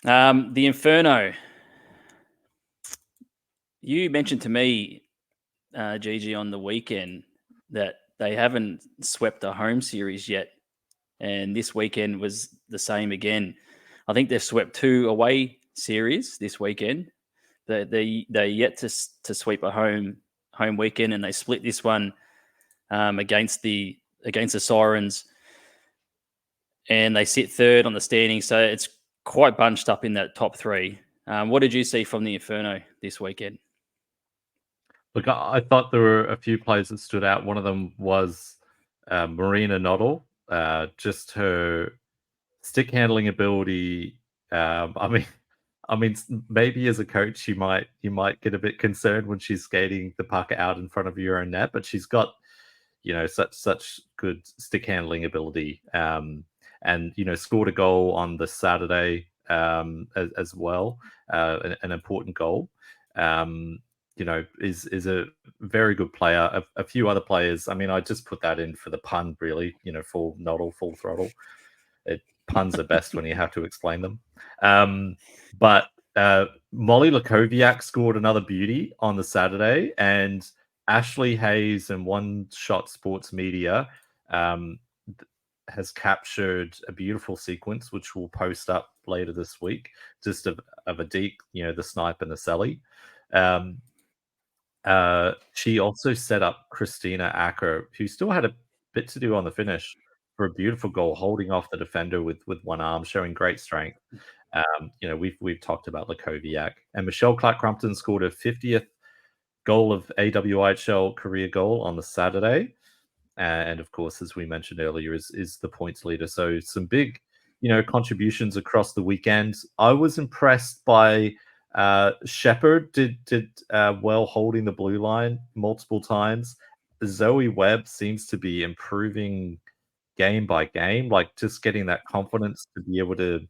The Inferno. You mentioned to me, Gigi, on the weekend that they haven't swept a home series yet, and this weekend was the same again. I think they've swept two away series this weekend. They yet to sweep a home weekend, and they split this one against the Sirens, and they sit third on the standing. So it's quite bunched up in that top three. What did you see from the Inferno this weekend? Look, I thought there were a few players that stood out. One of them was Marina Noddle. Just her stick handling ability. I mean, maybe as a coach, you might get a bit concerned when she's skating the puck out in front of your own net, but she's got such good stick handling ability. And scored a goal on the Saturday as well, an important goal. Is a very good player. A few other players. I mean, I just put that in for the pun, really. Full Noddle, full throttle. Puns are best when you have to explain them. But Molly Lakoviak scored another beauty on the Saturday, and Ashley Hayes and One Shot Sports Media has captured a beautiful sequence, which we'll post up later this week, just of a deep, the snipe and the celly. She also set up Christina Acker, who still had a bit to do on the finish, for a beautiful goal, holding off the defender with one arm, showing great strength. We've talked about Lakoviak, and Michelle Clark-Crumpton scored her 50th goal of AWIHL career goal on the Saturday, and of course, as we mentioned earlier, is the points leader. So some big, contributions across the weekend. I was impressed by Shepard did well holding the blue line multiple times. Zoe Webb seems to be improving game by game, like just getting that confidence to be able to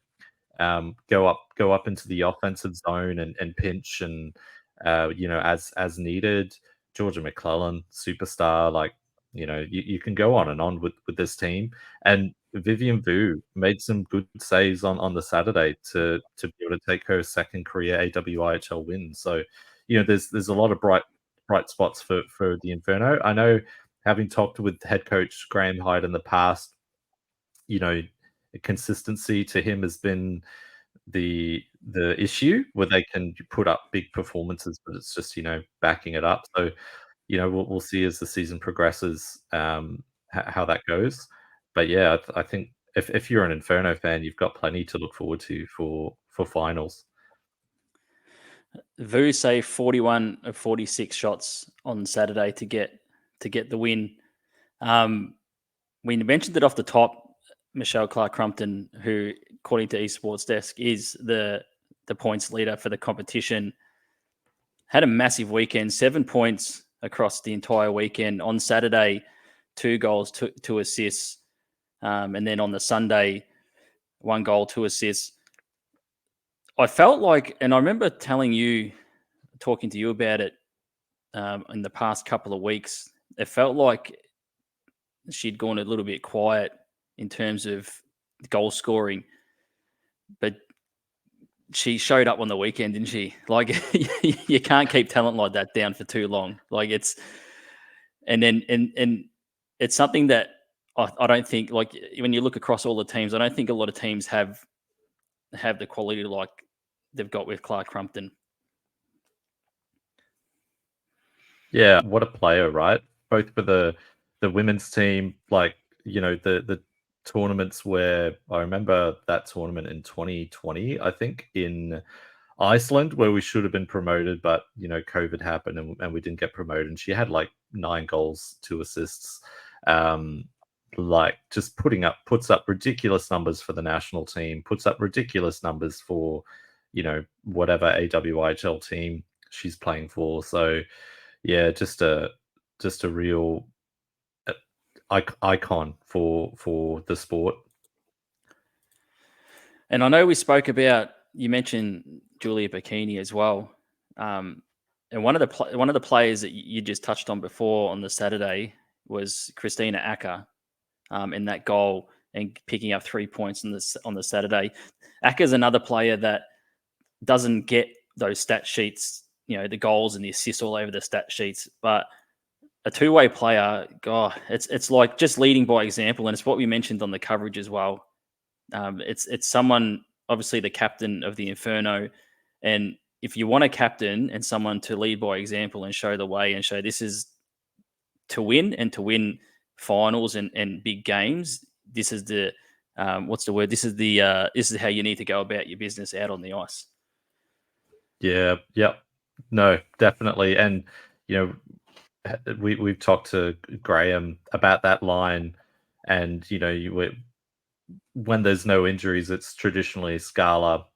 go up into the offensive zone and pinch and as needed. Georgia McClellan, superstar, like you can go on and on with this team. And Vivian Vu made some good saves on the Saturday to be able to take her second career AWIHL win. So there's a lot of bright spots for the Inferno. I know, having talked with head coach Graham Hyde in the past, consistency to him has been the issue, where they can put up big performances, but it's just backing it up. So we'll see as the season progresses how that goes. But yeah, I think if you're an Inferno fan, you've got plenty to look forward to for finals. Vu saved 41 of 46 shots on Saturday to get the win. We mentioned it off the top. Michelle Clark-Crumpton, who, according to Esports Desk, is the points leader for the competition, had a massive weekend, 7 points across the entire weekend. On Saturday, 2 goals, 2 assists. And then on the Sunday, 1 goal, 2 assists. I felt like, and I remember talking to you about it in the past couple of weeks, it felt like she'd gone a little bit quiet in terms of goal scoring, but she showed up on the weekend, didn't she? Like, you can't keep talent like that down for too long. Like, and it's something that I don't think, like, when you look across all the teams, I don't think a lot of teams have the quality like they've got with Clark-Crumpton. Yeah, what a player, right? Both for the women's team, like the tournaments where I remember that tournament in 2020, I think, in Iceland, where we should have been promoted, but COVID happened and we didn't get promoted. And she had like 9 goals, 2 assists. Like, just puts up ridiculous numbers for the national team, puts up ridiculous numbers for whatever AWIHL team she's playing for. So yeah, just a real icon for the sport. And I know we spoke about, you mentioned Julia Bikini as well, and one of the players that you just touched on before on the Saturday was Christina Acker in that goal. and picking up 3 points on the Saturday. Acker's another player that doesn't get those stat sheets, the goals and the assists all over the stat sheets, but a two-way player, God, it's like just leading by example, and it's what we mentioned on the coverage as well. It's someone, obviously the captain of the Inferno, and if you want a captain and someone to lead by example and show the way and show this is to win and to win finals and big games, this is the what's the word? This is how you need to go about your business out on the ice. Yeah, yep. No, definitely. And we've talked to Graham about that line, and when there's no injuries, it's traditionally Scala,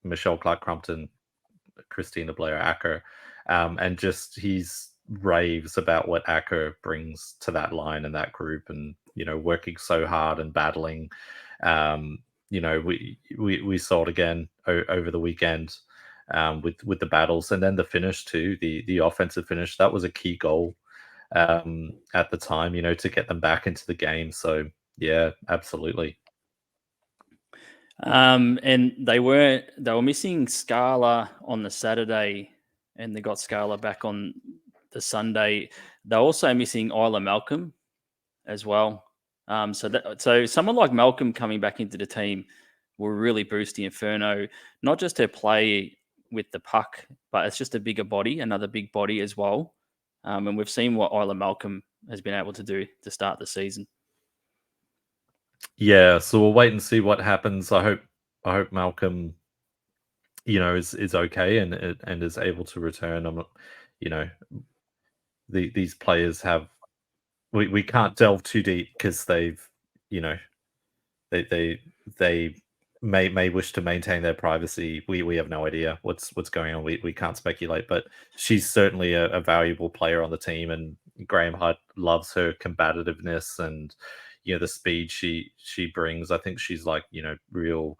Michelle Clark-Crumpton, Christina Blair Acker, and just he's raves about what Acker brings to that line and that group, and working so hard and battling. We saw it again over the weekend with the battles, and then the finish too, the offensive finish. That was a key goal at the time, to get them back into the game. So yeah, absolutely. And they were missing Scala on the Saturday, and they got Scala back on the Sunday. They're also missing Isla Malcolm as well. So someone like Malcolm coming back into the team will really boost the Inferno, not just her play with the puck, but it's just a bigger body, another big body as well. And we've seen what Isla Malcolm has been able to do to start the season. Yeah, so we'll wait and see what happens. I hope Malcolm, is okay and is able to return. I'm not, these players have, we can't delve too deep because they've, they may wish to maintain their privacy. We have no idea what's going on. We can't speculate, but she's certainly a valuable player on the team, and Graham Hutt loves her combativeness and the speed she brings. I think she's like real,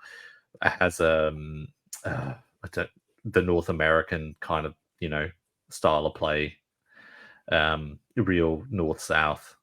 has the North American kind of style of play, real north south